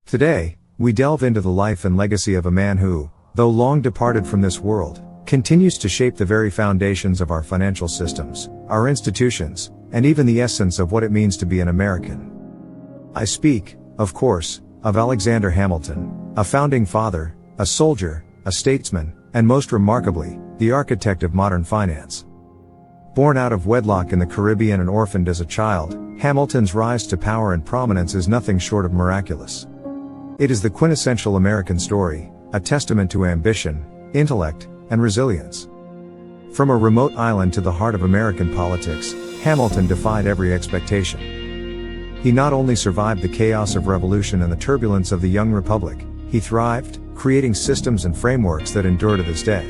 Today, we delve into the life and legacy of a man who, though long departed from this world, continues to shape the very foundations of our financial systems, our institutions, and even the essence of what it means to be an American. I speak, of course, of Alexander Hamilton, a founding father, a soldier, a statesman, and most remarkably, the architect of modern finance. Born out of wedlock in the Caribbean and orphaned as a child, Hamilton's rise to power and prominence is nothing short of miraculous. It is the quintessential American story, a testament to ambition, intellect, and resilience. From a remote island to the heart of American politics, Hamilton defied every expectation. He not only survived the chaos of revolution and the turbulence of the young republic, he thrived, creating systems and frameworks that endure to this day.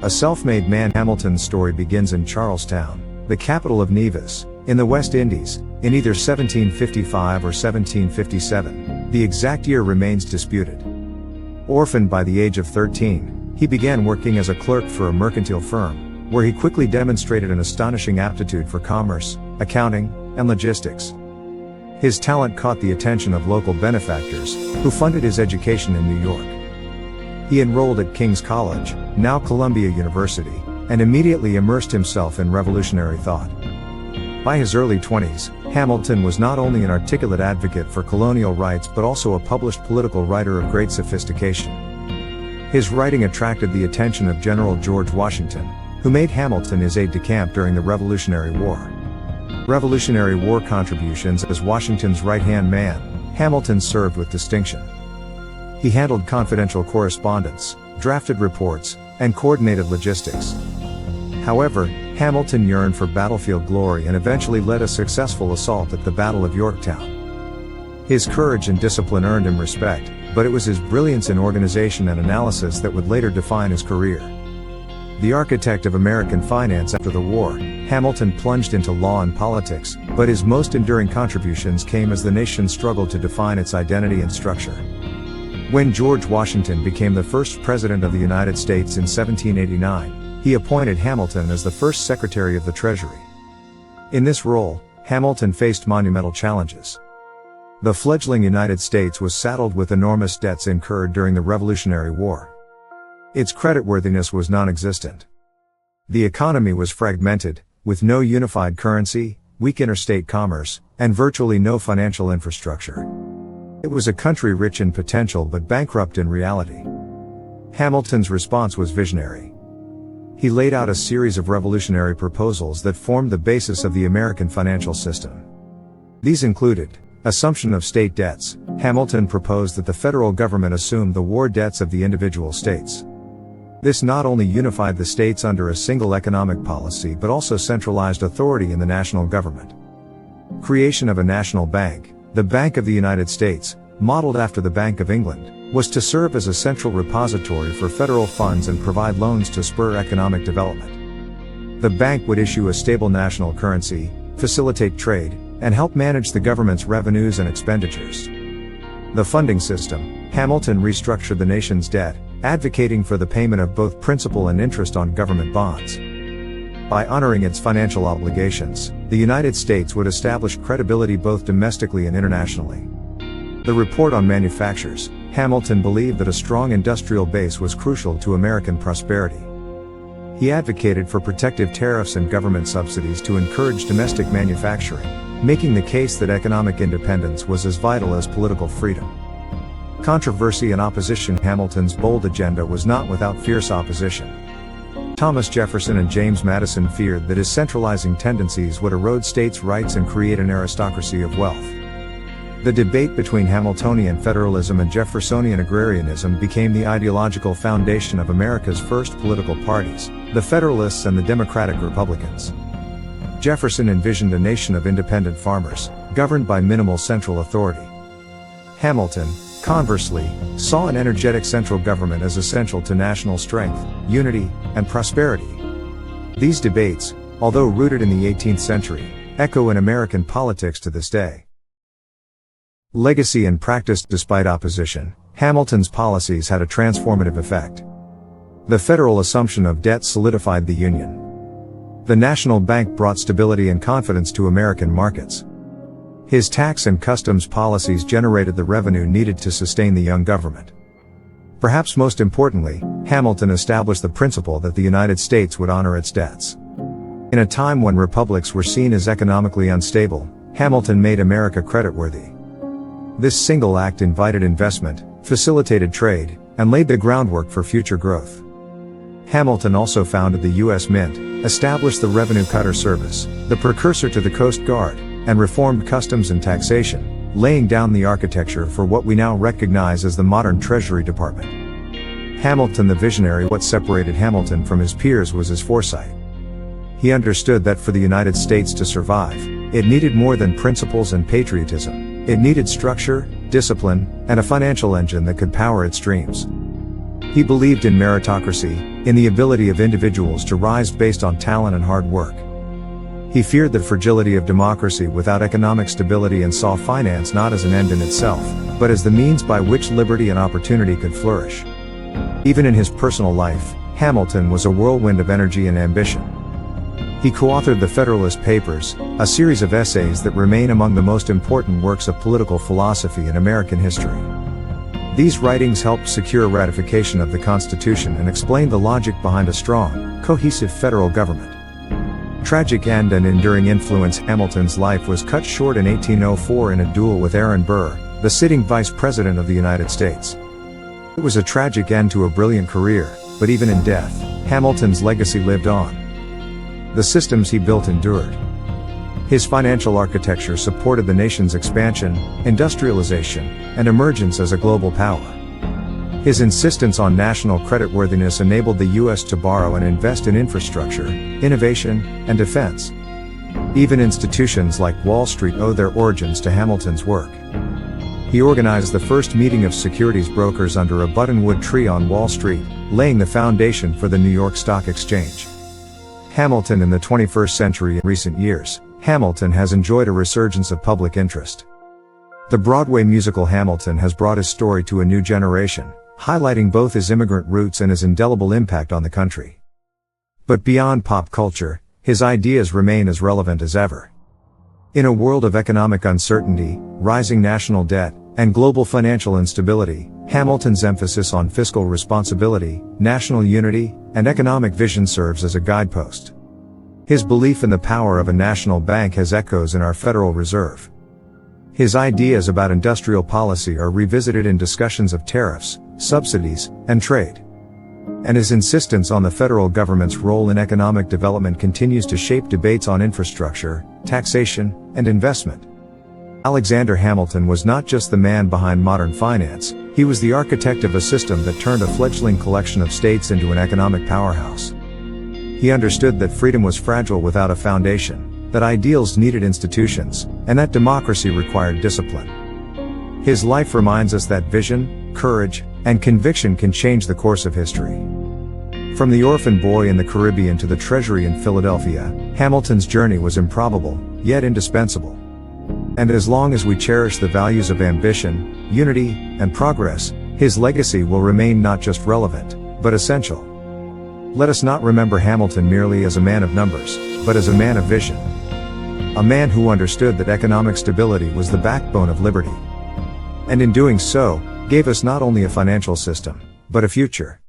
A self-made man, Hamilton's story begins in Charlestown, the capital of Nevis, in the West Indies, in either 1755 or 1757, the exact year remains disputed. Orphaned by the age of 13, he began working as a clerk for a mercantile firm, where he quickly demonstrated an astonishing aptitude for commerce, accounting, and logistics. His talent caught the attention of local benefactors, who funded his education in New York. He enrolled at King's College, now Columbia University, and immediately immersed himself in revolutionary thought. By his early 20s, Hamilton was not only an articulate advocate for colonial rights but also a published political writer of great sophistication. His writing attracted the attention of General George Washington, who made Hamilton his aide-de-camp during the Revolutionary War. Revolutionary War contributions. As Washington's right-hand man, Hamilton served with distinction. He handled confidential correspondence, drafted reports, and coordinated logistics. However, Hamilton yearned for battlefield glory and eventually led a successful assault at the Battle of Yorktown. His courage and discipline earned him respect, but it was his brilliance in organization and analysis that would later define his career. The architect of American finance after the war, Hamilton plunged into law and politics, but his most enduring contributions came as the nation struggled to define its identity and structure. When George Washington became the first President of the United States in 1789, he appointed Hamilton as the first Secretary of the Treasury. In this role, Hamilton faced monumental challenges. The fledgling United States was saddled with enormous debts incurred during the Revolutionary War. Its creditworthiness was non-existent. The economy was fragmented, with no unified currency, weak interstate commerce, and virtually no financial infrastructure. It was a country rich in potential but bankrupt in reality. Hamilton's response was visionary. He laid out a series of revolutionary proposals that formed the basis of the American financial system. These included assumption of state debts. Hamilton proposed that the federal government assume the war debts of the individual states. This not only unified the states under a single economic policy but also centralized authority in the national government. Creation of a national bank. The Bank of the United States, modeled after the Bank of England, was to serve as a central repository for federal funds and provide loans to spur economic development. The bank would issue a stable national currency, facilitate trade, and help manage the government's revenues and expenditures. The funding system. Hamilton restructured the nation's debt, advocating for the payment of both principal and interest on government bonds. By honoring its financial obligations, the United States would establish credibility both domestically and internationally. The report on manufactures. Hamilton believed that a strong industrial base was crucial to American prosperity. He advocated for protective tariffs and government subsidies to encourage domestic manufacturing, making the case that economic independence was as vital as political freedom. Controversy and opposition. Hamilton's bold agenda was not without fierce opposition. Thomas Jefferson and James Madison feared that his centralizing tendencies would erode states' rights and create an aristocracy of wealth. The debate between Hamiltonian federalism and Jeffersonian agrarianism became the ideological foundation of America's first political parties, the Federalists and the Democratic Republicans. Jefferson envisioned a nation of independent farmers, governed by minimal central authority. Hamilton, conversely, saw an energetic central government as essential to national strength, unity, and prosperity. These debates, although rooted in the 18th century, echo in American politics to this day. Legacy and practice. Despite opposition, Hamilton's policies had a transformative effect. The federal assumption of debt solidified the Union. The national bank brought stability and confidence to American markets. His tax and customs policies generated the revenue needed to sustain the young government. Perhaps most importantly, Hamilton established the principle that the United States would honor its debts. In a time when republics were seen as economically unstable, Hamilton made America creditworthy. This single act invited investment, facilitated trade, and laid the groundwork for future growth. Hamilton also founded the U.S. Mint, established the Revenue Cutter Service, the precursor to the Coast Guard, and reformed customs and taxation, laying down the architecture for what we now recognize as the modern Treasury Department. Hamilton the visionary. What separated Hamilton from his peers was his foresight. He understood that for the United States to survive, it needed more than principles and patriotism. It needed structure, discipline, and a financial engine that could power its dreams. He believed in meritocracy, in the ability of individuals to rise based on talent and hard work. He feared the fragility of democracy without economic stability and saw finance not as an end in itself, but as the means by which liberty and opportunity could flourish. Even in his personal life, Hamilton was a whirlwind of energy and ambition. He co-authored the Federalist Papers, a series of essays that remain among the most important works of political philosophy in American history. These writings helped secure ratification of the Constitution and explained the logic behind a strong, cohesive federal government. Tragic end and enduring influence. Hamilton's life was cut short in 1804 in a duel with Burr, the sitting Vice President of the United States. It was a tragic end to a brilliant career, but even in death, Hamilton's legacy lived on. The systems he built endured. His financial architecture supported the nation's expansion, industrialization, and emergence as a global power. His insistence on national creditworthiness enabled the U.S. to borrow and invest in infrastructure, innovation, and defense. Even institutions like Wall Street owe their origins to Hamilton's work. He organized the first meeting of securities brokers under a buttonwood tree on Wall Street, laying the foundation for the New York Stock Exchange. Hamilton in the 21st century. In recent years, Hamilton has enjoyed a resurgence of public interest. The Broadway musical Hamilton has brought his story to a new generation, highlighting both his immigrant roots and his indelible impact on the country. But beyond pop culture, his ideas remain as relevant as ever. In a world of economic uncertainty, rising national debt, and global financial instability, Hamilton's emphasis on fiscal responsibility, national unity, and economic vision serves as a guidepost. His belief in the power of a national bank has echoes in our Federal Reserve. His ideas about industrial policy are revisited in discussions of tariffs, subsidies, and trade. And his insistence on the federal government's role in economic development continues to shape debates on infrastructure, taxation, and investment. Alexander Hamilton was not just the man behind modern finance, he was the architect of a system that turned a fledgling collection of states into an economic powerhouse. He understood that freedom was fragile without a foundation, that ideals needed institutions, and that democracy required discipline. His life reminds us that vision, courage, and conviction can change the course of history. From the orphan boy in the Caribbean to the Treasury in Philadelphia, Hamilton's journey was improbable, yet indispensable. And as long as we cherish the values of ambition, unity, and progress, his legacy will remain not just relevant, but essential. Let us not remember Hamilton merely as a man of numbers, but as a man of vision. A man who understood that economic stability was the backbone of liberty. And in doing so, gave us not only a financial system, but a future.